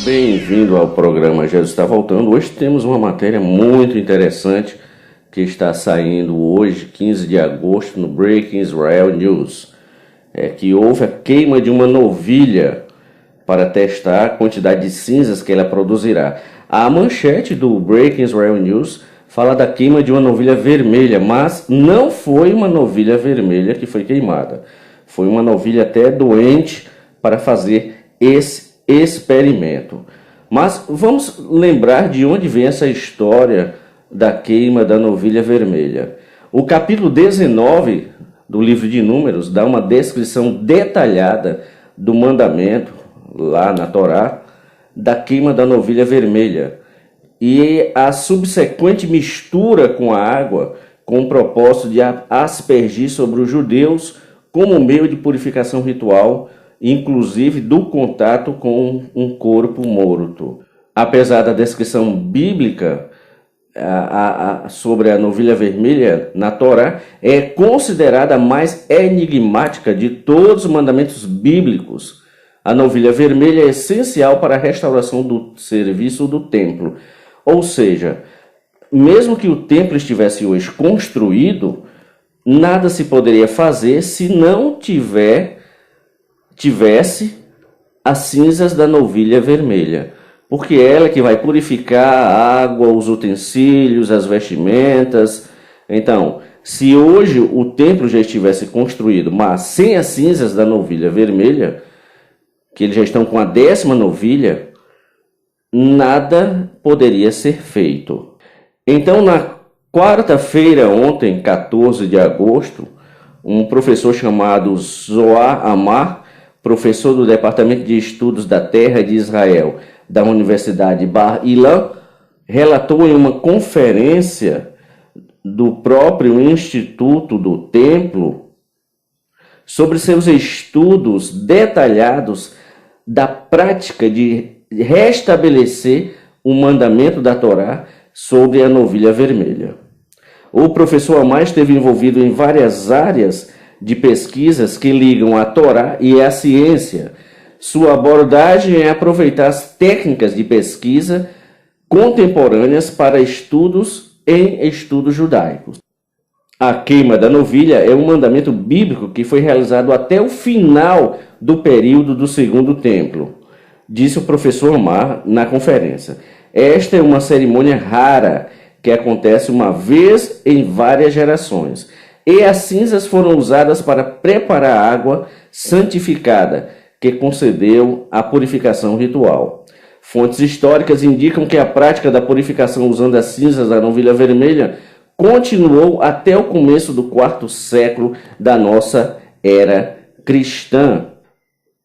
Bem-vindo ao programa Jesus Está Voltando. Hoje temos uma matéria muito interessante que está saindo hoje, 15 de agosto, no Breaking Israel News. Que houve a queima de uma novilha para testar a quantidade de cinzas que ela produzirá. A manchete do Breaking Israel News fala da queima de uma novilha vermelha, mas não foi uma novilha vermelha que foi queimada. Foi uma novilha até doente para fazer esse experimento. Mas vamos lembrar de onde vem essa história da queima da novilha vermelha. O capítulo 19 do livro de Números dá uma descrição detalhada do mandamento, lá na Torá, da queima da novilha vermelha. E a subsequente mistura com a água, com o propósito de aspergir sobre os judeus como meio de purificação ritual, inclusive do contato com um corpo morto. Apesar da descrição bíblica sobre a novilha vermelha na Torá, é considerada a mais enigmática de todos os mandamentos bíblicos. A novilha vermelha é essencial para a restauração do serviço do templo. Ou seja, mesmo que o templo estivesse hoje construído, nada se poderia fazer se não tivesse as cinzas da novilha vermelha, porque é ela que vai purificar a água, os utensílios, as vestimentas. Então, se hoje o templo já estivesse construído, mas sem as cinzas da novilha vermelha, que eles já estão com a 10ª novilha, nada poderia ser feito. Então, na quarta-feira, ontem, 14 de agosto, um professor chamado Zohar Amar, professor do Departamento de Estudos da Terra de Israel, da Universidade Bar Ilan, relatou em uma conferência do próprio Instituto do Templo sobre seus estudos detalhados da prática de restabelecer o mandamento da Torá sobre a novilha vermelha. O professor Amar esteve envolvido em várias áreas de pesquisas que ligam a Torá e a ciência. Sua abordagem é aproveitar as técnicas de pesquisa contemporâneas para estudos em estudos judaicos. A queima da novilha é um mandamento bíblico que foi realizado até o final do período do Segundo Templo, disse o professor Amar na conferência. Esta é uma cerimônia rara que acontece uma vez em várias gerações. E as cinzas foram usadas para preparar a água santificada, que concedeu a purificação ritual. Fontes históricas indicam que a prática da purificação usando as cinzas da novilha vermelha continuou até o começo do 4º século da nossa era cristã.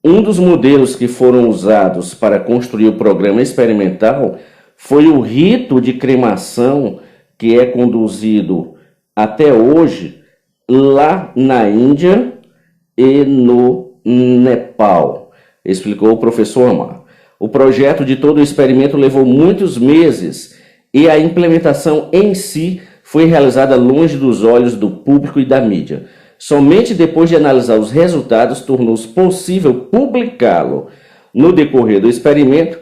Um dos modelos que foram usados para construir o programa experimental foi o rito de cremação que é conduzido até hoje lá na Índia e no Nepal, explicou o professor Amar. O projeto de todo o experimento levou muitos meses e a implementação em si foi realizada longe dos olhos do público e da mídia. Somente depois de analisar os resultados tornou-se possível publicá-lo. No decorrer do experimento,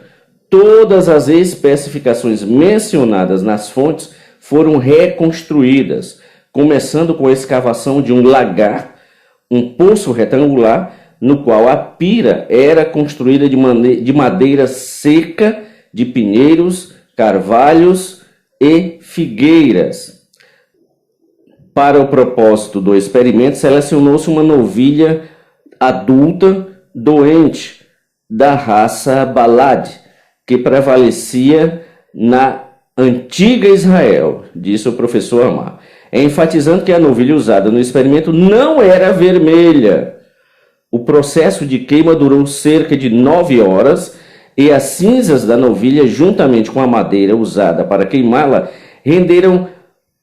todas as especificações mencionadas nas fontes foram reconstruídas, começando com a escavação de um lagar, um poço retangular, no qual a pira era construída de madeira seca, de pinheiros, carvalhos e figueiras. Para o propósito do experimento, selecionou-se uma novilha adulta doente da raça Balad, que prevalecia na antiga Israel, disse o professor Amar, enfatizando que a novilha usada no experimento não era vermelha. O processo de queima durou cerca de 9 horas e as cinzas da novilha, juntamente com a madeira usada para queimá-la, renderam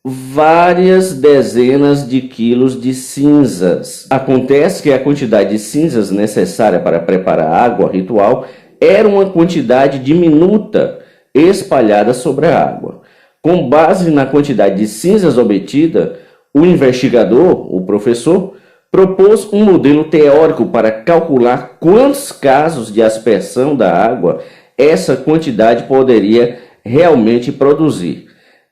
várias dezenas de quilos de cinzas. Acontece que a quantidade de cinzas necessária para preparar a água ritual era uma quantidade diminuta espalhada sobre a água. Com base na quantidade de cinzas obtida, o investigador, o professor, propôs um modelo teórico para calcular quantos casos de aspersão da água essa quantidade poderia realmente produzir.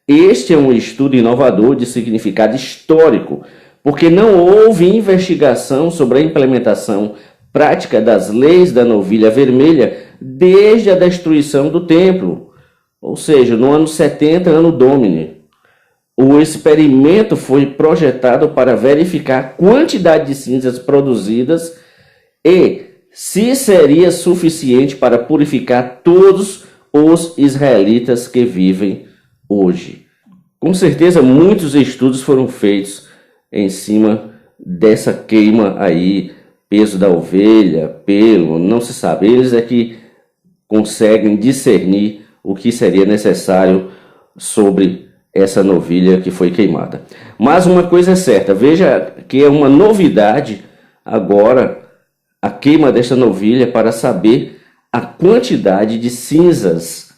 Este é um estudo inovador de significado histórico, porque não houve investigação sobre a implementação prática das leis da novilha vermelha desde a destruição do templo, ou seja, no ano 70, ano Domini. O experimento foi projetado para verificar a quantidade de cinzas produzidas e se seria suficiente para purificar todos os israelitas que vivem hoje. Com certeza, muitos estudos foram feitos em cima dessa queima aí, peso da ovelha, pelo, não se sabe. Eles é que conseguem discernir o que seria necessário sobre essa novilha que foi queimada. Mas uma coisa é certa, veja que é uma novidade agora a queima desta novilha para saber a quantidade de cinzas.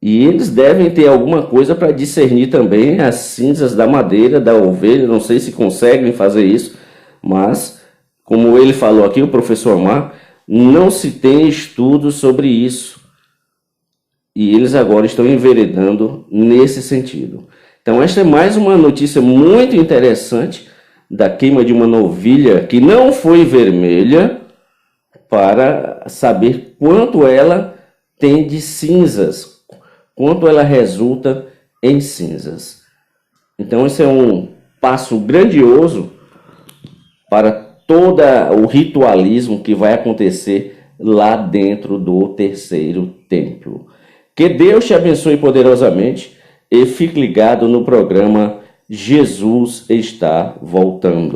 E eles devem ter alguma coisa para discernir também as cinzas da madeira, da ovelha. Não sei se conseguem fazer isso, mas, como ele falou aqui, o professor Mar, não se tem estudos sobre isso. E eles agora estão enveredando nesse sentido. Então, esta é mais uma notícia muito interessante da queima de uma novilha que não foi vermelha, para saber quanto ela tem de cinzas, quanto ela resulta em cinzas. Então, esse é um passo grandioso para todo o ritualismo que vai acontecer lá dentro do terceiro templo. Que Deus te abençoe poderosamente e fique ligado no programa Jesus está voltando.